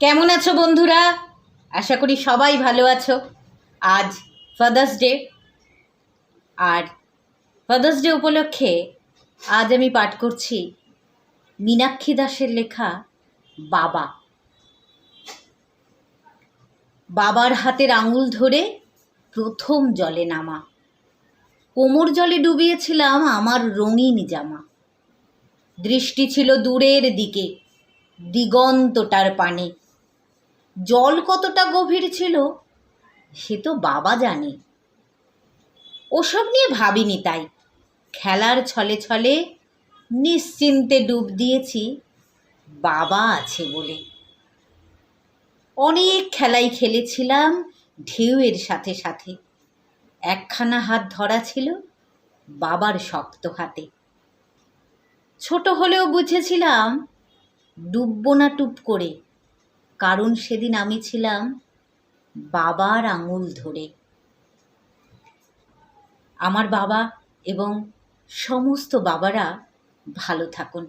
কেমন আছো বন্ধুরা? আশা করি সবাই ভালো আছো। আজ ফাদার্স ডে, আর ফাদার্স ডে উপলক্ষে আজ আমি পাঠ করছি মীনাক্ষী দাসের লেখা বাবা। বাবার হাতের আঙুল ধরে প্রথম জলে নামা, কোমর জলে ডুবিয়েছিলাম আমার রঙিন জামা। দৃষ্টি ছিল দূরের দিকে, দিগন্তটার পানে। জল কতটা গভীর ছিল সে তো বাবা জানে। ওসব নিয়ে ভাবিনি, তাই খেলার ছলে ছলে নিশ্চিন্তে ডুব দিয়েছি বাবা আছে বলে। অনেক খেলাই খেলেছিলাম ঢেউয়ের সাথে সাথে, একখানা হাত ধরা ছিল বাবার শক্ত হাতে। ছোট হলেও বুঝেছিলাম ডুববো না টুপ করে, কারণ সেদিন আমি ছিলাম বাবার আঙুল ধরে। আমার বাবা এবং সমস্ত বাবারা ভালো থাকুন।